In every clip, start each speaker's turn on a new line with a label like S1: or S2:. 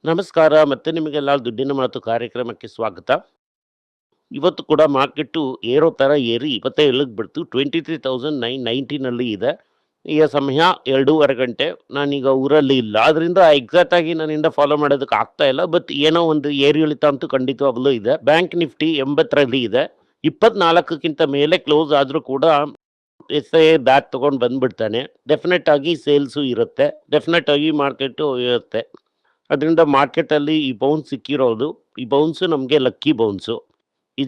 S1: ನಮಸ್ಕಾರ. ಮತ್ತೆ ನಿಮಗೆಲ್ಲ ದುಡ್ಡಿನ ಮಾತು ಕಾರ್ಯಕ್ರಮಕ್ಕೆ ಸ್ವಾಗತ. ಇವತ್ತು ಕೂಡ ಮಾರ್ಕೆಟ್ಟು ಏರೋ ತರ ಏರಿ 27ಕ್ಕೆ ಬಿಡ್ತು. 23,990 ನಲ್ಲಿ ಇದೆ. ಈಗ ಸಮಯ 2:30 ಗಂಟೆ. ನಾನೀಗ ಊರಲ್ಲಿ ಇಲ್ಲ. ಆದ್ರಿಂದ ಎಕ್ಸಾಕ್ಟ್ ಆಗಿ ನನ್ನಿಂದ ಫಾಲೋ ಮಾಡೋದಕ್ಕೆ ಆಗ್ತಾ ಇಲ್ಲ. ಬಟ್ ಏನೋ ಒಂದು ಏರಿಳಿತ ಅಂತೂ ಖಂಡಿತವಾಗ್ಲೂ ಇದೆ. ಬ್ಯಾಂಕ್ ನಿಫ್ಟಿ 80ರಲ್ಲಿ ಇದೆ. 24ಕ್ಕಿಂತ ಮೇಲೆ ಕ್ಲೋಸ್ ಆದ್ರೂ ಕೂಡ ಎಸ್-ಐ ಬ್ಯಾಕ್ ತಗೊಂಡು ಬಂದ್ಬಿಡ್ತಾನೆ. ಡೆಫಿನೆಟ್ ಆಗಿ ಸೇಲ್ಸು ಇರುತ್ತೆ. ಡೆಫಿನೆಟ್ ಆಗಿ ಮಾರ್ಕೆಟು ಇರುತ್ತೆ. ಅದರಿಂದ ಮಾರ್ಕೆಟಲ್ಲಿ ಈ ಬೌನ್ಸ್ ಸಿಕ್ಕಿರೋದು, ಈ ಬೌನ್ಸು ನಮಗೆ ಲಕ್ಕಿ ಬೌನ್ಸು. ಈ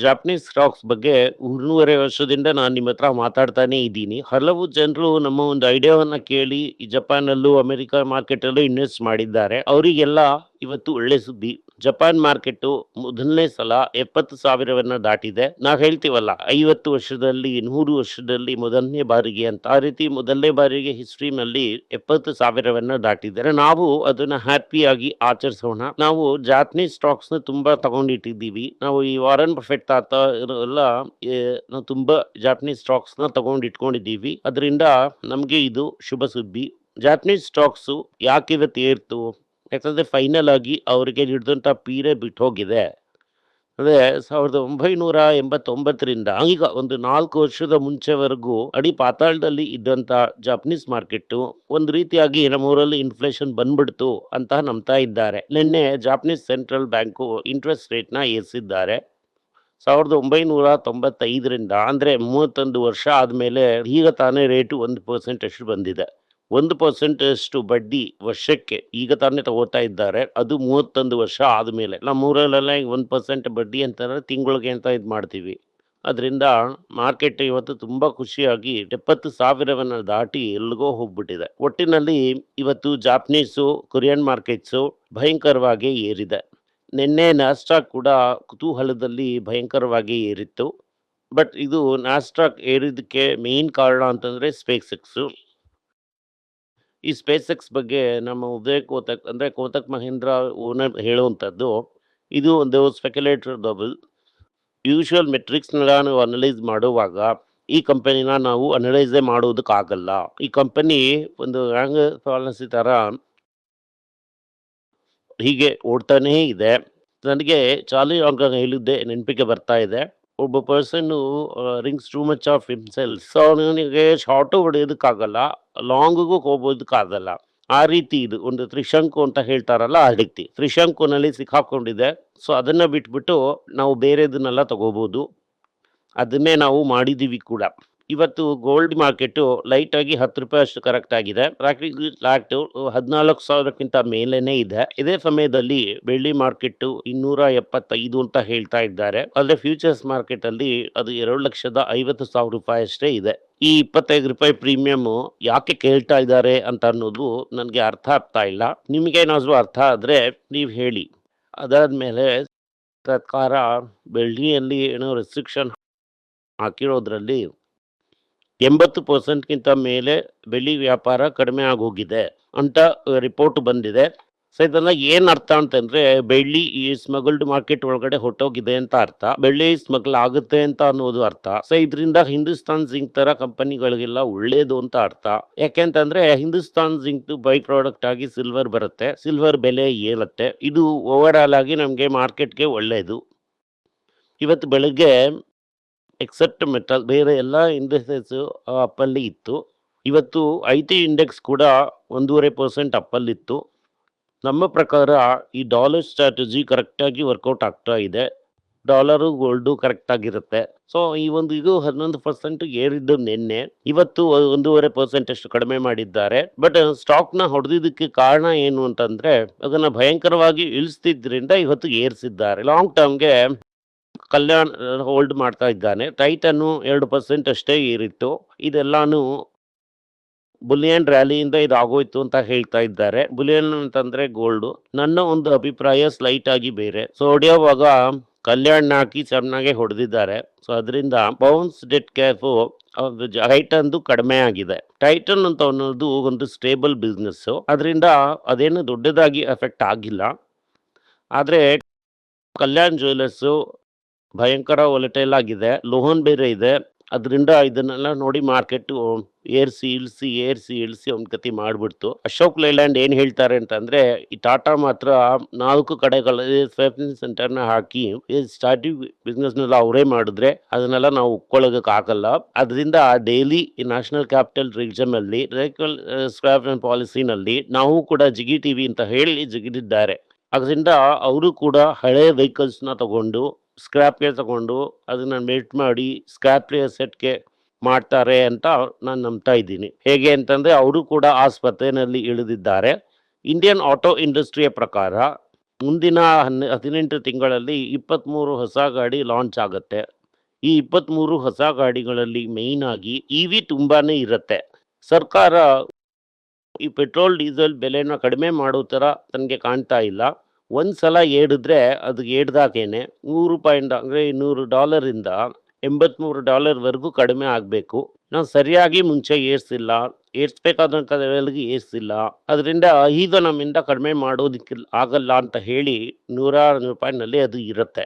S1: ಜಾಪನೀಸ್ ಸ್ಟಾಕ್ಸ್ ಬಗ್ಗೆ 1.5 ವರ್ಷದಿಂದ ನಾನು ನಿಮ್ಮ ಹತ್ರ ಮಾತಾಡ್ತಾನೆ ಇದ್ದೀನಿ. ಹಲವು ಜನರು ನಮ್ಮ ಒಂದು ಐಡಿಯಾವನ್ನ ಕೇಳಿ ಈ ಜಪಾನಲ್ಲೂ ಅಮೆರಿಕ ಮಾರ್ಕೆಟಲ್ಲೂ ಇನ್ವೆಸ್ಟ್ ಮಾಡಿದ್ದಾರೆ. ಅವರಿಗೆಲ್ಲ ಇವತ್ತು ಒಳ್ಳೆ ಸುದ್ದಿ. ಜಪಾನ್ ಮಾರ್ಕೆಟು ಮೊದಲನೇ ಸಲ 70,000 ದಾಟಿದೆ. ನಾವು ಹೇಳ್ತೀವಲ್ಲ 50 ವರ್ಷದಲ್ಲಿ 100 ವರ್ಷದಲ್ಲಿ ಮೊದಲನೇ ಬಾರಿಗೆ ಅಂತ. ಆ ರೀತಿ ಮೊದಲನೇ ಬಾರಿಗೆ ಹಿಸ್ಟ್ರಿನಲ್ಲಿ 70,000 ದಾಟಿದ್ದಾರೆ. ನಾವು ಅದನ್ನ ಹ್ಯಾಪಿಯಾಗಿ ಆಚರಿಸೋಣ. ನಾವು ಜಾಪನೀಸ್ ಸ್ಟಾಕ್ಸ್ ನ ತುಂಬಾ ತಗೊಂಡಿಟ್ಟಿದ್ದೀವಿ. ನಾವು ಈ ವಾರನ್ ಬಫೆಟ್ ತಾತ ಎಲ್ಲ ನಾವು ತುಂಬಾ ಜಾಪನೀಸ್ ಸ್ಟಾಕ್ಸ್ ನ ತಗೊಂಡಿಟ್ಕೊಂಡಿದ್ದೀವಿ. ಅದರಿಂದ ನಮ್ಗೆ ಇದು ಶುಭ ಸುದ್ದಿ. ಜಾಪನೀಸ್ ಸ್ಟಾಕ್ಸ್ ಯಾಕೆ ಇವತ್ತು ಏರ್ತು? ಯಾಕಂದ್ರೆ ಫೈನಲ್ ಆಗಿ ಅವರಿಗೆ ಹಿಡಿದಂತ ಪೀರೆ ಬಿಟ್ಟು ಹೋಗಿದೆ. ಅಂದ್ರೆ 1989ರಿಂದ ಈಗ ಒಂದು 4 ವರ್ಷದ ಮುಂಚೆವರೆಗೂ ಅಡಿ ಪಾತಾಳದಲ್ಲಿ ಇದ್ದಂತ ಜಾಪನೀಸ್ ಮಾರ್ಕೆಟ್ ಒಂದು ರೀತಿಯಾಗಿ ನಮ್ಮೂರಲ್ಲಿ ಇನ್ಫ್ಲೇಷನ್ ಬಂದ್ಬಿಡ್ತು ಅಂತ ನಂಬ್ತಾ ಇದ್ದಾರೆ. ನಿನ್ನೆ Japanese central bank interest rate ನ ಏರಿಸಿದ್ದಾರೆ. 1995ರಿಂದ ಅಂದ್ರೆ 31 ವರ್ಷ ಆದ್ಮೇಲೆ ಈಗ ತಾನೇ ರೇಟು 1% ಅಷ್ಟು ಬಂದಿದೆ. 1% ಅಷ್ಟು ಬಡ್ಡಿ ವರ್ಷಕ್ಕೆ ಈಗ ತಾನೇ ತಗೋತಾ ಇದ್ದಾರೆ. ಅದು 31 ವರ್ಷ ಆದ್ಮೇಲೆ. ನಮ್ಮೂರಲ್ಲೆಲ್ಲ 1% ಬಡ್ಡಿ ಅಂತಂದ್ರೆ ತಿಂಗಳಿಗೆ ಅಂತ ಇದು ಮಾಡ್ತೀವಿ. ಅದರಿಂದ ಮಾರ್ಕೆಟ್ ಇವತ್ತು ತುಂಬಾ ಖುಷಿಯಾಗಿ 70,000 ದಾಟಿ ಎಲ್ಲಿಗೋ ಹೋಗ್ಬಿಟ್ಟಿದೆ. ಒಟ್ಟಿನಲ್ಲಿ ಇವತ್ತು ಜಾಪನೀಸು ಕೊರಿಯನ್ ಮಾರ್ಕೆಟ್ಸು ಭಯಂಕರವಾಗಿ ಏರಿದೆ. ನಿನ್ನೆ ನಾಸ್ಟಾಕ್ ಕೂಡ ಕುತೂಹಲದಲ್ಲಿ ಭಯಂಕರವಾಗಿ ಏರಿತ್ತು. ಬಟ್ ಇದು ನಾಸ್ಟಾಕ್ ಏರಿದಕ್ಕೆ ಮೇನ್ ಕಾರಣ ಅಂತಂದ್ರೆ ಸ್ಪೇಸ್ ಎಕ್ಸ್. ಈ ಸ್ಪೇಸ್ ಎಕ್ಸ್ ಬಗ್ಗೆ ನಮ್ಮ ಉದಯ್ ಕೋಟಕ್ ಅಂದ್ರೆ ಕೋಟಕ್ ಮಹೀಂದ್ರ ಓನರ್ ಹೇಳುವಂಥದ್ದು, ಇದು ಒಂದು ಸ್ಪೆಕ್ಯುಲೇಟರ್ ಬಬಲ್. ಯೂಶುವಲ್ ಮೆಟ್ರಿಕ್ಸ್ ನಾವು ಅನಲೈಸ್ ಮಾಡುವಾಗ ಈ ಕಂಪನಿನ ನಾವು ಅನಲೈಸೇ ಮಾಡೋದಕ್ಕಾಗಲ್ಲ. ಈ ಕಂಪನಿ ಒಂದು ಹ್ಯಾಂಗ್ ಪಾಲಿಸಿ ತರ ಹೀಗೆ ಓಡ್ತಾನೇ ಇದೆ. ನನಗೆ ಚಾರ್ಲಿ ರಾಂಗ್ ಹೇಳಿದ್ದೆ ನೆನಪಿಗೆ ಬರ್ತಾ ಇದೆ. ಒಬ್ಬ person rings too much of himself. So ಅವನಿಗೆ ಶಾರ್ಟು ಹೊಡೆಯೋದಕ್ಕಾಗಲ್ಲ, ಲಾಂಗ್ಗೂ ಹೋಗೋದಕ್ಕಾಗಲ್ಲ. ಆ ರೀತಿ ಇದು ಒಂದು ತ್ರಿಶಂಕು ಅಂತ ಹೇಳ್ತಾರಲ್ಲ, ಆ ರೀತಿ ತ್ರಿಶಂಕುನಲ್ಲಿ ಸಿಕ್ಕಾಕೊಂಡಿದೆ. ಸೊ ಅದನ್ನ ಬಿಟ್ಬಿಟ್ಟು ನಾವು ಬೇರೆದನ್ನೆಲ್ಲ ತಗೋಬಹುದು. ಅದನ್ನೇ ನಾವು ಮಾಡಿದೀವಿ ಕೂಡ. ಇವತ್ತು ಗೋಲ್ಡ್ ಮಾರ್ಕೆಟ್ ಲೈಟ್ ಆಗಿ 10 ರೂಪಾಯಿ ಅಷ್ಟು ಕರೆಕ್ಟ್ ಆಗಿದೆ. 14,000ಕ್ಕಿಂತ ಮೇಲೇನೆ ಇದೆ. ಇದೇ ಸಮಯದಲ್ಲಿ ಬೆಳ್ಳಿ ಮಾರ್ಕೆಟ್ 275 ಅಂತ ಹೇಳ್ತಾ ಇದ್ದಾರೆ. ಆದ್ರೆ ಫ್ಯೂಚರ್ಸ್ ಮಾರ್ಕೆಟ್ ಅಲ್ಲಿ ಅದು 2,50,000 ರೂಪಾಯಿ ಅಷ್ಟೇ ಇದೆ. ಈ 25 ರೂಪಾಯಿ ಪ್ರೀಮಿಯಂ ಯಾಕೆ ಕೇಳ್ತಾ ಇದ್ದಾರೆ ಅಂತ ಅನ್ನೋದು ನನ್ಗೆ ಅರ್ಥ ಆಗ್ತಾ ಇಲ್ಲ. ನಿಮ್ಗೇನಾದ್ರೂ ಅರ್ಥ ಆದ್ರೆ ನೀವ್ ಹೇಳಿ. ಅದಾದ್ಮೇಲೆ ಸರ್ಕಾರ ಬೆಳ್ಳಿಯಲ್ಲಿ ಏನೋ ರೆಸ್ಟ್ರಿಕ್ಷನ್ ಹಾಕಿರೋದ್ರಲ್ಲಿ 80%ಗಿಂತ ಮೇಲೆ ಬೆಳ್ಳಿ ವ್ಯಾಪಾರ ಕಡಿಮೆ ಆಗೋಗಿದೆ ಅಂತ ರಿಪೋರ್ಟ್ ಬಂದಿದೆ. ಸೊ ಇದೆಲ್ಲ ಏನ್ ಅರ್ಥ ಅಂತಂದ್ರೆ ಬೆಳ್ಳಿ ಈ ಸ್ಮಗಲ್ಡ್ ಮಾರ್ಕೆಟ್ ಒಳಗಡೆ ಹೊಟ್ಟೋಗಿದೆ ಅಂತ ಅರ್ಥ. ಬೆಳ್ಳಿ ಸ್ಮಗಲ್ ಆಗುತ್ತೆ ಅಂತ ಅನ್ನೋದು ಅರ್ಥ. ಸೊ ಇದರಿಂದ ಹಿಂದೂಸ್ತಾನ್ ಜಿಂಕ್ ತರ ಕಂಪನಿಗಳಿಗೆಲ್ಲ ಒಳ್ಳೇದು ಅಂತ ಅರ್ಥ. ಯಾಕೆಂತಂದ್ರೆ ಹಿಂದೂಸ್ತಾನ್ ಜಿಂಕ್ ಬೈ ಪ್ರಾಡಕ್ಟ್ ಆಗಿ ಸಿಲ್ವರ್ ಬರುತ್ತೆ. ಸಿಲ್ವರ್ ಬೆಲೆ ಏರುತ್ತೆ. ಇದು ಓವರ್ ಆಲ್ ಆಗಿ ನಮ್ಗೆ ಮಾರ್ಕೆಟ್ಗೆ ಒಳ್ಳೇದು. ಇವತ್ತು ಬೆಳಗ್ಗೆ ಎಕ್ಸೆಪ್ಟ್ ಮೆಟಲ್ ಬೇರೆ ಎಲ್ಲ ಇಂಡಸ್ಟ್ರೀಸ್ ಅಪ್ಪಲ್ಲಿ ಇತ್ತು. ಇವತ್ತು IT ಇಂಡೆಕ್ಸ್ ಕೂಡ 1.5% ಅಪ್ಪಲ್ಲಿತ್ತು. ನಮ್ಮ ಪ್ರಕಾರ ಈ ಡಾಲರ್ ಸ್ಟ್ರಾಟಜಿ ಕರೆಕ್ಟಾಗಿ ವರ್ಕೌಟ್ ಆಗ್ತಾ ಇದೆ. ಡಾಲರು ಗೋಲ್ಡು ಕರೆಕ್ಟ್ ಆಗಿರುತ್ತೆ. ಸೊ ಈ ಒಂದು ಇದು 11% ಏರಿದ್ದು ನಿನ್ನೆ. ಇವತ್ತು 1.5% ಅಷ್ಟು ಕಡಿಮೆ ಮಾಡಿದ್ದಾರೆ. ಬಟ್ ಸ್ಟಾಕ್ನ ಹೊಡೆದಿದ್ದಕ್ಕೆ ಕಾರಣ ಏನು ಅಂತಂದ್ರೆ ಅದನ್ನ ಭಯಂಕರವಾಗಿ ಇಳಿಸ್ತಿದ್ರಿಂದ ಇವತ್ತು ಏರಿಸಿದ್ದಾರೆ. ಲಾಂಗ್ ಟರ್ಮ್ಗೆ ಕಲ್ಯಾಣ್ ಹೋಲ್ಡ್ ಮಾಡ್ತಾ ಇದ್ದಾನೆ. ಟೈಟನ್ನು 2% ಅಷ್ಟೇ ಏರಿತ್ತು. ಇದೆಲ್ಲಾನು ಬುಲಿಯನ್ ರ್ಯಾಲಿಯಿಂದ ಇದಾಗೋಯ್ತು ಅಂತ ಹೇಳ್ತಾ ಇದ್ದಾರೆ. ಬುಲಿಯನ್ ಅಂತಂದ್ರೆ ಗೋಲ್ಡ್. ನನ್ನ ಒಂದು ಅಭಿಪ್ರಾಯ ಸ್ಲೈಟ್ ಆಗಿ ಬೇರೆ. ಸೊ ಹೊಡೆಯುವಾಗ ಕಲ್ಯಾಣ್ ಹಾಕಿ ಚೆನ್ನಾಗೆ ಹೊಡೆದಿದ್ದಾರೆ. ಸೊ ಅದರಿಂದ ಬೌನ್ಸ್ ಡೆಟ್ ಕ್ಯಾಫು ಟೈಟನ್ದು ಕಡಿಮೆ ಆಗಿದೆ. ಟೈಟನ್ ಅಂತ ಅನ್ನೋದು ಒಂದು ಸ್ಟೇಬಲ್ ಬಿಸ್ನೆಸ್. ಅದರಿಂದ ಅದೇನು ದೊಡ್ಡದಾಗಿ ಎಫೆಕ್ಟ್ ಆಗಿಲ್ಲ. ಆದ್ರೆ ಕಲ್ಯಾಣ್ ಜ್ಯುವೆಲರ್ಸ್ ಭಯಂಕರ ವೊಲಟೈಲ್ ಆಗಿದೆ. ಲೋಹನ್ ಬೇರೆ ಇದೆ. ಅದರಿಂದ ಇದನ್ನೆಲ್ಲ ನೋಡಿ ಮಾರ್ಕೆಟ್ಟು ಏರ್ಸಿ ಒಂದ್ ಗತಿ ಮಾಡ್ಬಿಡ್ತು. ಅಶೋಕ್ ಲೇಲ್ಯಾಂಡ್ ಏನ್ ಹೇಳ್ತಾರೆ ಅಂತಂದ್ರೆ, ಈ ಟಾಟಾ ಮಾತ್ರ 4 ಕಡೆಗಳಲ್ಲಿ ಸರ್ವಿಸ್ ಸೆಂಟರ್‌ನ ಹಾಕಿ ಈ ಸ್ಟಾರ್ಟಿಂಗ್ ಬಿಸ್ನೆಸ್‌ನೆಲ್ಲ ಅವರೇ ಮಾಡಿದ್ರೆ ಅದನ್ನೆಲ್ಲ ನಾವು ಒಪ್ಕೊಳ್ಳೋದಕ್ಕೆ ಆಗಲ್ಲ. ಅದರಿಂದ ಡೈಲಿ ಈ ನ್ಯಾಷನಲ್ ಕ್ಯಾಪಿಟಲ್ ರೀಜನ್‌ನಲ್ಲಿ ವೆಹಿಕಲ್ ಸ್ಕ್ರಾಪ್ ಪಾಲಿಸಿನಲ್ಲಿ ನಾವು ಕೂಡ ಜಿಗಿತೀವಿ ಅಂತ ಹೇಳಿ ಜಿಗಿದಿದ್ದಾರೆ. ಅದರಿಂದ ಅವರು ಕೂಡ ಹಳೆ ವೆಹಿಕಲ್ಸ್‌ನ ತಗೊಂಡು ಸ್ಕ್ರಾಪ್‌ಗೆ ತಗೊಂಡು ಅದನ್ನ ಮೆಲ್ಟ್ ಮಾಡಿ ಸ್ಕ್ರಾಪ್ ಸೆಟ್‌ಗೆ ಮಾಡ್ತಾರೆ ಅಂತ ನಾನು ನಂಬ್ತಾ ಇದ್ದೀನಿ. ಹೇಗೆ ಅಂತಂದ್ರೆ ಅವರು ಕೂಡ ಆ ಸ್ಪರ್ಧೆನಲ್ಲಿ ಇಳಿದಿದ್ದಾರೆ. ಇಂಡಿಯನ್ ಆಟೋ ಇಂಡಸ್ಟ್ರಿಯ ಪ್ರಕಾರ ಮುಂದಿನ 18 ತಿಂಗಳಲ್ಲಿ 23 ಹೊಸ ಗಾಡಿ ಲಾಂಚ್ ಆಗುತ್ತೆ. ಈ 23 ಹೊಸ ಗಾಡಿಗಳಲ್ಲಿ ಮೇಯ್ನ್ ಆಗಿ ಇವಿ ತುಂಬಾನೇ ಇರುತ್ತೆ. ಸರ್ಕಾರ ಈ ಪೆಟ್ರೋಲ್ ಡೀಸೆಲ್ ಬೆಲೆನ ಕಡಿಮೆ ಮಾಡೋ ತರ ತನಗೆ ಕಾಣ್ತಾ ಇಲ್ಲ. ಒಂದ್ಸಲ ಏರಿದ್ರೆ ಅದು ಏರ್ದಾಗೇನೆ ₹100 ಅಂದ್ರೆ $200 ಇಂದ $83 ವರೆಗೂ ಕಡಿಮೆ ಆಗ್ಬೇಕು. ನಾವು ಸರಿಯಾಗಿ ಮುಂಚೆ ಏರ್ಸಿಲ್ಲ, ಏರ್ಸ್ಬೇಕಾದಂತ ಲೆವೆಲ್‌ಗೆ ಏರ್ಸಿಲ್ಲ. ಅದರಿಂದ ಈಗ ನಮ್ಮಿಂದ ಕಡಿಮೆ ಮಾಡೋದಿಕ್ಕೆ ಆಗಲ್ಲ ಅಂತ ಹೇಳಿ ₹100 ಅದು ಇರುತ್ತೆ.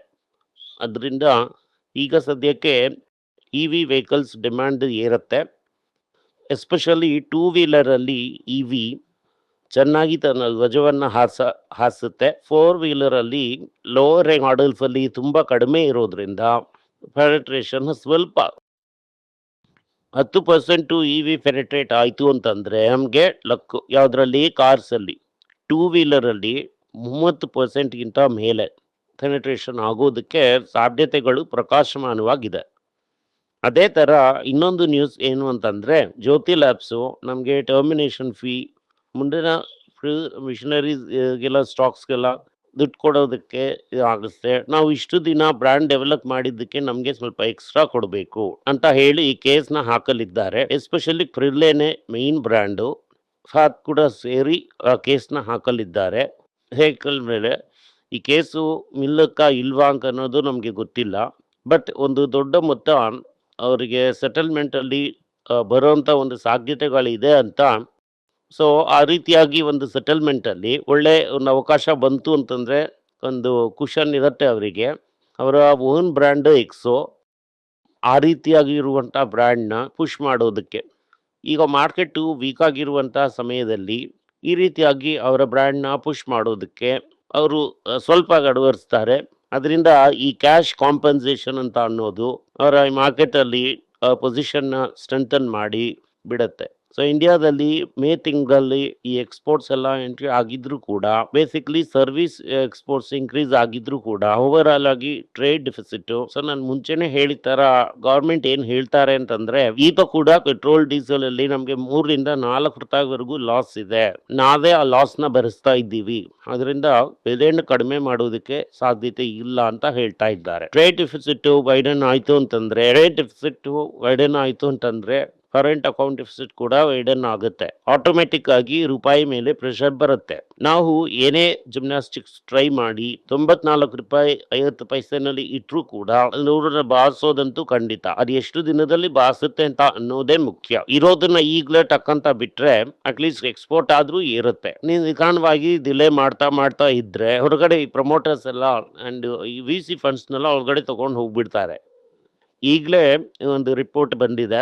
S1: ಅದರಿಂದ ಈಗ ಸದ್ಯಕ್ಕೆ ಇವಿ ವೆಹಿಕಲ್ಸ್ ಡಿಮ್ಯಾಂಡ್ ಏರುತ್ತೆ. ಎಸ್ಪೆಷಲಿ ಟೂ ವೀಲರಲ್ಲಿ ಇವಿ ಚೆನ್ನಾಗಿ ತನ್ನ ಧ್ವಜವನ್ನ ಹಾರಿಸುತ್ತೆ. ಫೋರ್ ವೀಲರಲ್ಲಿ ಲೋವರ್ ಮಾಡೆಲ್ಸ್ ಅಲ್ಲಿ ತುಂಬಾ ಕಡಿಮೆ ಇರೋದ್ರಿಂದ ಪೆನೆಟ್ರೇಷನ್ ಸ್ವಲ್ಪ 10% ಇವಿ ಪೆನೆಟ್ರೇಟ್ ಆಯ್ತು ಅಂತಂದ್ರೆ ನಮ್ಗೆ ಲಕ್. ಯಾವ್ದ್ರಲ್ಲಿ? ಕಾರ್ಸ್ ಅಲ್ಲಿ. ಟೂ ವೀಲರ್ ಅಲ್ಲಿ 30% ಗಿಂತ ಮೇಲೆ ಪೆನೆಟ್ರೇಷನ್ ಆಗೋದಕ್ಕೆ ಸಾಧ್ಯತೆಗಳು ಪ್ರಕಾಶಮಾನವಾಗಿದೆ. ಅದೇ ತರ ಇನ್ನೊಂದು ನ್ಯೂಸ್ ಏನು ಅಂತಂದ್ರೆ, ಜ್ಯೋತಿ ಲ್ಯಾಬ್ಸು ನಮ್ಗೆ ಟರ್ಮಿನೇಷನ್ ಫೀ ಮುಂದಿನ ಮಿಷನರೀಸ್ಗೆಲ್ಲ ಸ್ಟಾಕ್ಸ್ಗೆಲ್ಲ ದುಡ್ಡು ಕೊಡೋದಕ್ಕೆ ಆಗುತ್ತೆ. ನಾವು ಇಷ್ಟು ದಿನ ಬ್ರ್ಯಾಂಡ್ ಡೆವಲಪ್ ಮಾಡಿದ್ದಕ್ಕೆ ನಮಗೆ ಸ್ವಲ್ಪ ಎಕ್ಸ್ಟ್ರಾ ಕೊಡಬೇಕು ಅಂತ ಹೇಳಿ ಈ ಕೇಸ್ನ ಹಾಕಲಿದ್ದಾರೆ. ಎಸ್ಪೆಷಲಿ ಕ್ರಿಲ್ಲೇನೆ ಮೇನ್ ಬ್ರ್ಯಾಂಡು ಕೂಡ ಸೇರಿ ಆ ಕೇಸ್ನ ಹಾಕಲಿದ್ದಾರೆ. ವೆಹಿಕಲ್ ಮೇಲೆ ಈ ಕೇಸು ನಿಲ್ಲಕ್ಕ ಇಲ್ವಾ ಅಂತ ಅನ್ನೋದು ನಮಗೆ ಗೊತ್ತಿಲ್ಲ. ಬಟ್ ಒಂದು ದೊಡ್ಡ ಮೊತ್ತ ಅವರಿಗೆ ಸೆಟಲ್ಮೆಂಟಲ್ಲಿ ಬರೋಂಥ ಒಂದು ಸಾಧ್ಯತೆಗಳಿದೆ ಅಂತ. ಸೊ ಆ ರೀತಿಯಾಗಿ ಒಂದು ಸೆಟಲ್ಮೆಂಟಲ್ಲಿ ಒಳ್ಳೆ ಒಂದು ಅವಕಾಶ ಬಂತು ಅಂತಂದರೆ ಒಂದು ಕುಷನ್ ಇರುತ್ತೆ ಅವರಿಗೆ. ಅವರ ಓನ್ ಬ್ರ್ಯಾಂಡ್ ಎಕ್ಸೋ ಆ ರೀತಿಯಾಗಿ ಇರುವಂಥ ಬ್ರ್ಯಾಂಡ್ನ ಪುಷ್ ಮಾಡೋದಕ್ಕೆ. ಈಗ ಮಾರ್ಕೆಟು ವೀಕ್ ಆಗಿರುವಂಥ ಸಮಯದಲ್ಲಿ ಈ ರೀತಿಯಾಗಿ ಅವರ ಬ್ರ್ಯಾಂಡ್ನ ಪುಷ್ ಮಾಡೋದಕ್ಕೆ ಅವರು ಸ್ವಲ್ಪ ಗಡವರಿಸ್ತಾರೆ. ಅದರಿಂದ ಈ ಕ್ಯಾಶ್ ಕಾಂಪನ್ಸೇಷನ್ ಅಂತ ಅನ್ನೋದು ಅವರ ಮಾರ್ಕೆಟಲ್ಲಿ ಪೊಸಿಷನ್ನ ಸ್ಟ್ರೆಂಥನ್ ಮಾಡಿ ಬಿಡುತ್ತೆ. ಸೊ ಇಂಡಿಯಾದಲ್ಲಿ ಮೇ ತಿಂಗಳಲ್ಲಿ ಈ ಎಕ್ಸ್ಪೋರ್ಟ್ಸ್ ಎಲ್ಲ ಎಂಟ್ರಿ ಆಗಿದ್ರು ಕೂಡ ಬೇಸಿಕ್ಲಿ ಸರ್ವಿಸ್ ಎಕ್ಸ್ಪೋರ್ಟ್ಸ್ ಇನ್ಕ್ರೀಸ್ ಆಗಿದ್ರು ಕೂಡ ಓವರ್ ಆಲ್ ಆಗಿ ಟ್ರೇಡ್ ಡೆಫಿಸಿಟ್. ಸೊ ನಾನು ಮುಂಚೆನೆ ಹೇಳಿದ ತರ ಗವರ್ಮೆಂಟ್ ಏನ್ ಹೇಳ್ತಾರೆ ಅಂತಂದ್ರೆ, ಈಗ ಕೂಡ ಪೆಟ್ರೋಲ್ ಡೀಸೆಲ್ ಅಲ್ಲಿ ನಮ್ಗೆ ₹3-4 ಲಾಸ್ ಇದೆ. ನಾವೇ ಆ ಲಾಸ್ ನ ಭರಿಸ್ತಾ ಇದ್ದೀವಿ. ಅದರಿಂದ ಬೆಲೆಯನ್ನು ಕಡಿಮೆ ಮಾಡೋದಕ್ಕೆ ಸಾಧ್ಯತೆ ಇಲ್ಲ ಅಂತ ಹೇಳ್ತಾ ಇದ್ದಾರೆ. ಟ್ರೇಡ್ ಡೆಫಿಸಿಟ್ ವೈಡನ್ ಆಯ್ತು ಅಂತಂದ್ರೆ ಕರೆಂಟ್ ಅಕೌಂಟ್ ಡೆಫಿಸಿಟ್ ಕೂಡ ವೈಡನ್ ಆಗುತ್ತೆ. ಆಟೋಮೆಟಿಕ್ ಆಗಿ ರೂಪಾಯಿ ಮೇಲೆ ಪ್ರೆಷರ್ ಬರುತ್ತೆ. ನಾವು ಏನೇ ಜಿಮ್ನಾಸ್ಟಿಕ್ಸ್ ಟ್ರೈ ಮಾಡಿ ₹94.50 ಇಟ್ಟರೂ ಕೂಡ 100 ಬಾರಿಸೋದಂತೂ ಖಂಡಿತ. ಅದು ಎಷ್ಟು ದಿನದಲ್ಲಿ ಬಾರಿಸುತ್ತೆ ಅಂತ ಅನ್ನೋದೇ ಮುಖ್ಯ. ಇರೋದನ್ನ ಈಗಲೇ ಟಕ್ಕಂತ ಬಿಟ್ರೆ ಅಟ್ಲೀಸ್ಟ್ ಎಕ್ಸ್ಪೋರ್ಟ್ ಆದ್ರೂ ಇರುತ್ತೆ. ನೀವು ನಿಧಾನವಾಗಿ ಡಿಲೇ ಮಾಡ್ತಾ ಇದ್ರೆ ಹೊರಗಡೆ ಈ ಪ್ರಮೋಟರ್ಸ್ ಎಲ್ಲ ಅಂಡ್ ಈ VC ಫಂಡ್ಸ್ನೆಲ್ಲ ಹೊರಗಡೆ ತಗೊಂಡು ಹೋಗ್ಬಿಡ್ತಾರೆ. ಈಗಲೇ ಒಂದು ರಿಪೋರ್ಟ್ ಬಂದಿದೆ.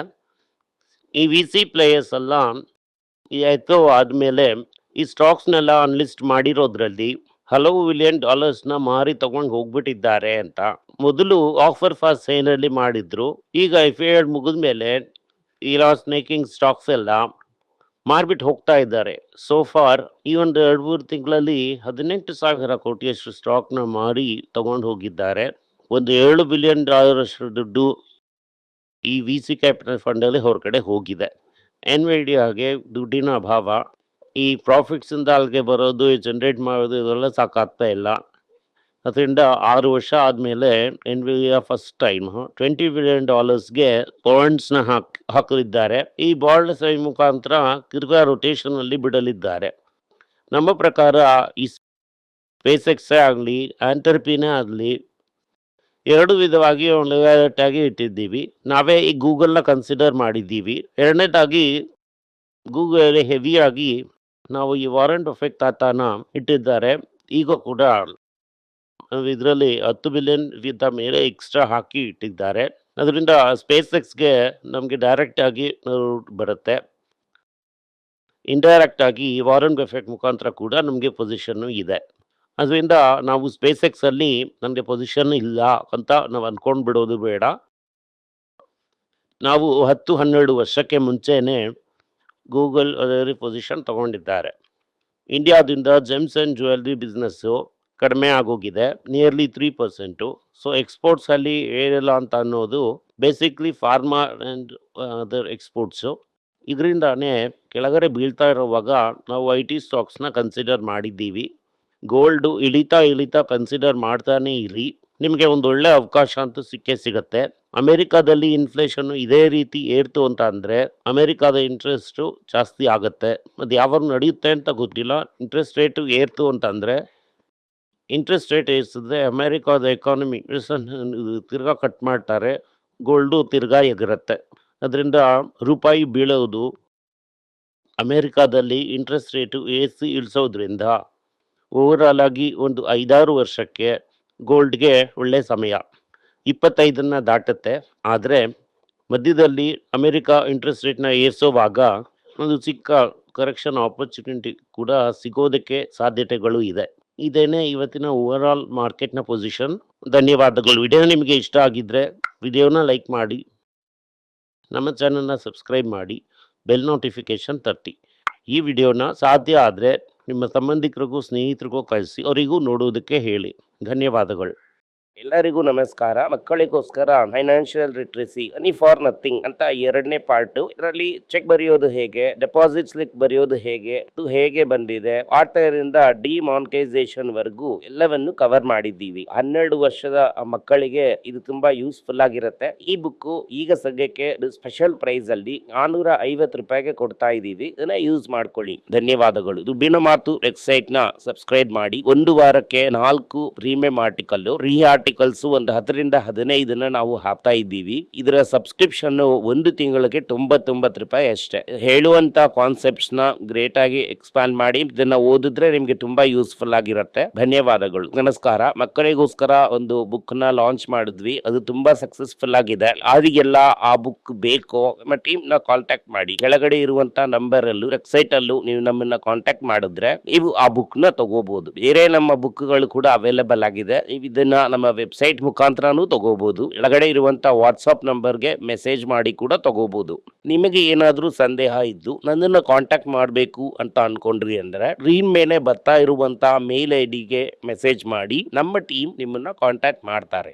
S1: ಈ VC ಪ್ಲೇಯರ್ಸ್ ಎಲ್ಲ ಈ ಐತೋ ಆದಮೇಲೆ ಈ ಸ್ಟಾಕ್ಸ್ನೆಲ್ಲ ಅನ್ಲಿಸ್ಟ್ ಮಾಡಿರೋದ್ರಲ್ಲಿ ಹಲವು $1 ಬಿಲಿಯನ್ ಮಾರಿ ತಗೊಂಡು ಹೋಗ್ಬಿಟ್ಟಿದ್ದಾರೆ ಅಂತ. ಮೊದಲು ಆಫರ್ ಫಾರ್ ಸೇಲ್ ಅಲ್ಲಿ ಮಾಡಿದ್ರು. ಈಗ IPO ಮುಗಿದ ಮೇಲೆ ಈ ಲಾಸ್ ಮೇಕಿಂಗ್ ಸ್ಟಾಕ್ಸ್ ಎಲ್ಲ ಮಾರ್ಬಿಟ್ಟು ಹೋಗ್ತಾ ಇದ್ದಾರೆ. ಸೋ ಫಾರ್ ಈ ಒಂದು 2-3 ತಿಂಗಳಲ್ಲಿ $18,000 ಕೋಟಿಯಷ್ಟು ಸ್ಟಾಕ್ನ ಮಾರಿ ತಗೊಂಡು ಹೋಗಿದ್ದಾರೆ. ಒಂದು $7 ಬಿಲಿಯನ್ ಅಷ್ಟು ದುಡ್ಡು ಈ VC ಕ್ಯಾಪಿಟಲ್ ಫಂಡ್ ಅಲ್ಲಿ ಹೊರಗಡೆ ಹೋಗಿದೆ. ಎನ್ವಿಡಿಯಾಗೆ ದುಡ್ಡಿನ ಅಭಾವ, ಈ ಪ್ರಾಫಿಟ್ಸ್ ಇಂದ ಅಲ್ಲಿಗೆ ಬರೋದು ಜನರೇಟ್ ಮಾಡೋದು ಇದೆಲ್ಲ ಸಾಕಾಗ್ತಾ ಇಲ್ಲ. ಅದರಿಂದ 6 ವರ್ಷ ಆದಮೇಲೆ ಎನ್ವಿಡಿಯಾ ಫಸ್ಟ್ ಟೈಮ್ $20 ಬಿಲಿಯನ್ ಬಾಂಡ್ಸ್ನ ಹಾಕಲಿದ್ದಾರೆ. ಈ ಬಾಂಡ್ಸ್ ಮುಖಾಂತರ ತಿರ್ಗಾ ರೊಟೇಷನ್ ಅಲ್ಲಿ ಬಿಡಲಿದ್ದಾರೆ. ನಮ್ಮ ಪ್ರಕಾರ ಈ ಸ್ಪೇಸ್ ಎಕ್ಸೇ ಆಗಲಿ ಆಂಟರ್ಪಿನೇ ಆಗಲಿ ಎರಡು ವಿಧವಾಗಿ ಆಗಿ ಇಟ್ಟಿದ್ದೀವಿ. ನಾವೇ ಈ ಗೂಗಲ್ನ ಕನ್ಸಿಡರ್ ಮಾಡಿದ್ದೀವಿ. ಎರಡನೇದಾಗಿ ಗೂಗಲ್ ಹೆವಿಯಾಗಿ ನಾವು ಈ ವಾರೆಂಟ್ ಬಫೆಟ್ ತಾತನ ಇಟ್ಟಿದ್ದಾರೆ. ಈಗ ಕೂಡ ಇದರಲ್ಲಿ $10 ಬಿಲಿಯನ್ ಮೇಲೆ ಎಕ್ಸ್ಟ್ರಾ ಹಾಕಿ ಇಟ್ಟಿದ್ದಾರೆ. ಅದರಿಂದ ಸ್ಪೇಸ್ ಎಕ್ಸ್ಗೆ ನಮಗೆ ಡೈರೆಕ್ಟ್ ಆಗಿ ಬರುತ್ತೆ. ಇಂಡೈರೆಕ್ಟ್ ಆಗಿ ವಾರನ್ ಬಫೆಟ್ ಮುಖಾಂತರ ಕೂಡ ನಮಗೆ ಪೊಸಿಷನ್ನು ಇದೆ. ಅದರಿಂದ ನಾವು ಸ್ಪೇಸ್ ಎಕ್ಸಲ್ಲಿ ನನಗೆ ಪೊಸಿಷನ್ ಇಲ್ಲ ಅಂತ ನಾವು ಅಂದ್ಕೊಂಡು ಬಿಡೋದು ಬೇಡ. ನಾವು 10-12 ವರ್ಷಕ್ಕೆ ಮುಂಚೆನೇ ಗೂಗಲ್ ಅದರಲ್ಲಿ ಪೊಸಿಷನ್ ತಗೊಂಡಿದ್ದಾರೆ. ಇಂಡಿಯಾದಿಂದ ಜೆಮ್ಸ್ ಆ್ಯಂಡ್ ಜ್ಯುವೆಲ್ರಿ ಬಿಸ್ನೆಸ್ಸು ಕಡಿಮೆ ಆಗೋಗಿದೆ, ನಿಯರ್ಲಿ 3%. ಸೊ ಎಕ್ಸ್ಪೋರ್ಟ್ಸಲ್ಲಿ ಏನಿಲ್ಲ ಅಂತ ಅನ್ನೋದು basically pharma and other exports. ಇದರಿಂದಾನೇ ಕೆಳಗಡೆ ಬೀಳ್ತಾ ಇರುವಾಗ ನಾವು IT ಸ್ಟಾಕ್ಸ್ನ ಕನ್ಸಿಡರ್ ಮಾಡಿದ್ದೀವಿ. ಗೋಲ್ಡು ಇಳಿತಾ ಕನ್ಸಿಡರ್ ಮಾಡ್ತಾನೇ ಇರಿ, ನಿಮಗೆ ಒಂದು ಒಳ್ಳೆ ಅವಕಾಶ ಅಂತೂ ಸಿಕ್ಕೇ ಸಿಗುತ್ತೆ. ಅಮೆರಿಕಾದಲ್ಲಿ ಇನ್ಫ್ಲೇಷನ್ನು ಇದೇ ರೀತಿ ಏರ್ತು ಅಂತ ಅಂದರೆ ಅಮೆರಿಕಾದ ಇಂಟ್ರೆಸ್ಟು ಜಾಸ್ತಿ ಆಗುತ್ತೆ. ಅದು ಯಾವಾಗ ನಡೆಯುತ್ತೆ ಅಂತ ಗೊತ್ತಿಲ್ಲ. ಇಂಟ್ರೆಸ್ಟ್ ರೇಟು ಏರ್ತು ಅಂತಂದರೆ ಇಂಟ್ರೆಸ್ಟ್ ರೇಟ್ ಏರಿಸಿದ್ರೆ ಅಮೆರಿಕಾದ ಎಕಾನಮಿ ತಿರ್ಗಾ ಕಟ್ ಮಾಡ್ತಾರೆ, ಗೋಲ್ಡು ತಿರ್ಗಾ ಎಗರುತ್ತೆ. ಅದರಿಂದ ರೂಪಾಯಿ ಬೀಳೋದು, ಅಮೆರಿಕಾದಲ್ಲಿ ಇಂಟ್ರೆಸ್ಟ್ ರೇಟು ಏರಿಸಿ ಇಳಿಸೋದ್ರಿಂದ ಓವರಾಲ್ ಆಗಿ ಒಂದು 5-6 ವರ್ಷಕ್ಕೆ ಗೋಲ್ಡ್ಗೆ ಒಳ್ಳೆಯ ಸಮಯ. 25 ದಾಟುತ್ತೆ. ಆದರೆ ಮಧ್ಯದಲ್ಲಿ ಅಮೆರಿಕ ಇಂಟ್ರೆಸ್ಟ್ ರೇಟ್ನ ಏರಿಸೋವಾಗ ಒಂದು ಚಿಕ್ಕ ಕರೆಕ್ಷನ್ ಆಪರ್ಚುನಿಟಿ ಕೂಡ ಸಿಗೋದಕ್ಕೆ ಸಾಧ್ಯತೆಗಳು ಇದೆ. ಇದೇನೇ ಇವತ್ತಿನ ಓವರಾಲ್ ಮಾರ್ಕೆಟ್ನ ಪೊಸಿಷನ್. ಧನ್ಯವಾದಗಳು. ವಿಡಿಯೋ ನಿಮಗೆ ಇಷ್ಟ ಆಗಿದ್ದರೆ ವಿಡಿಯೋನ ಲೈಕ್ ಮಾಡಿ, ನಮ್ಮ ಚಾನಲ್ನ ಸಬ್ಸ್ಕ್ರೈಬ್ ಮಾಡಿ, ಬೆಲ್ ನೋಟಿಫಿಕೇಷನ್ ತಟ್ಟಿ. ಈ ವಿಡಿಯೋನ ಸಾಧ್ಯ ಆದರೆ ನಿಮ್ಮ ಸಂಬಂಧಿಕರಿಗೂ ಸ್ನೇಹಿತರಿಗೂ ಕಳಿಸಿ, ಅವರಿಗೂ ನೋಡೋದಕ್ಕೆ ಹೇಳಿ. ಧನ್ಯವಾದಗಳು. ಎಲ್ಲರಿಗೂ ನಮಸ್ಕಾರ. ಮಕ್ಕಳಿಗೋಸ್ಕರ financial literacy money for nothing ಅಂತ 2ನೇ ಪಾರ್ಟು. ಇದರಲ್ಲಿ ಚೆಕ್ ಬರೆಯೋದು ಹೇಗೆ, ಡೆಪಾಸಿಟ್ ಸ್ಲಿಪ್ ಬರೆಯೋದು ಹೇಗೆ, ಇದು ಹೇಗೆ ಬಂದಿದೆ, ಆಟರಿಂದ ಡಿಮಾನಿಟೈಸೇಷನ್ ವರೆಗೂ ಎಲ್ಲವನ್ನು ಕವರ್ ಮಾಡಿದ್ದೀವಿ. 12 ವರ್ಷದ ಮಕ್ಕಳಿಗೆ ಇದು ತುಂಬಾ ಯೂಸ್ಫುಲ್ ಆಗಿರುತ್ತೆ. ಈ ಬುಕ್ ಈಗ ಸದ್ಯಕ್ಕೆ ಸ್ಪೆಷಲ್ ಪ್ರೈಸ್ ಅಲ್ಲಿ 450 ರೂಪಾಯಿಗೆ ಕೊಡ್ತಾ ಇದ್ದೀವಿ. ಇದನ್ನ ಯೂಸ್ ಮಾಡ್ಕೊಳ್ಳಿ. ಧನ್ಯವಾದಗಳು. ದುಡ್ಡಿನ ಮಾತು ವೆಬ್ಸೈಟ್ ನ ಸಬ್ಸ್ಕ್ರೈಬ್ ಮಾಡಿ. 1 ವಾರಕ್ಕೆ 4 ಪ್ರೀಮಿಯಂ ಆರ್ಟಿಕಲ್, ಆರ್ಟಿಕಲ್ಸ್ ಒಂದು 10-15 ನಾವು ಹಾಕ್ತಾ ಇದ್ದೀವಿ. ಇದರ ಸಬ್ಸ್ಕ್ರಿಪ್ಷನ್ 1 ತಿಂಗಳಿಗೆ 99 ರೂಪಾಯಿ ಅಷ್ಟೇ. ಹೇಳುವಂತ ಕಾನ್ಸೆಪ್ಟ್ಸ್ ನ ಗ್ರೇಟ್ ಆಗಿ ಎಕ್ಸ್ಪ್ಯಾಂಡ್ ಮಾಡಿ ಇದನ್ನ ಓದಿದ್ರೆ ನಿಮ್ಗೆ ತುಂಬಾ ಯೂಸ್ಫುಲ್ ಆಗಿರುತ್ತೆ. ಧನ್ಯವಾದಗಳು. ನಮಸ್ಕಾರ. ಮಕ್ಕಳಿಗೋಸ್ಕರ ಒಂದು ಬುಕ್ ನ ಲಾಂಚ್ ಮಾಡಿದ್ವಿ, ಅದು ತುಂಬಾ ಸಕ್ಸಸ್ಫುಲ್ ಆಗಿದೆ. ಯಾರಿಗೆಲ್ಲ ಆ ಬುಕ್ ಬೇಕೋ ನಮ್ಮ ಟೀಮ್ ನ ಕಾಂಟ್ಯಾಕ್ಟ್ ಮಾಡಿ. ಕೆಳಗಡೆ ಇರುವಂತ ನಂಬರ್ ಅಲ್ಲೂ ವೆಬ್ಸೈಟ್ ಅಲ್ಲೂ ನೀವು ನಮ್ಮನ್ನ ಕಾಂಟ್ಯಾಕ್ಟ್ ಮಾಡಿದ್ರೆ ನೀವು ಆ ಬುಕ್ ನ ತಗೋಬಹುದು. ಬೇರೆ ನಮ್ಮ ಬುಕ್ ಗಳು ಕೂಡ ಅವೈಲೇಬಲ್ ಆಗಿದೆ. ಇದನ್ನ ನಮ್ಮ ವೆಬ್ಸೈಟ್ ಮುಖಾಂತರನೂ ತಗೋಬಹುದು. ಕೆಳಗಡೆ ಇರುವಂತ ವಾಟ್ಸ್ಆಪ್ ನಂಬರ್ಗೆ ಮೆಸೇಜ್ ಮಾಡಿ ಕೂಡ ತಗೋಬಹುದು. ನಿಮಗೆ ಏನಾದ್ರೂ ಸಂದೇಹ ಇದ್ದು ನನ್ನನ್ನು ಕಾಂಟ್ಯಾಕ್ಟ್ ಮಾಡಬೇಕು ಅಂತ ಅನ್ಕೊಂಡ್ರಿ ಅಂದ್ರೆ ಸ್ಕ್ರೀನ್ ಮೇಲೆ ಬರ್ತಾ ಇರುವಂತ ಮೇಲ್ ID ಗೆ ಮೆಸೇಜ್ ಮಾಡಿ, ನಮ್ಮ ಟೀಮ್ ನಿಮ್ಮನ್ನ ಕಾಂಟ್ಯಾಕ್ಟ್ ಮಾಡ್ತಾರೆ.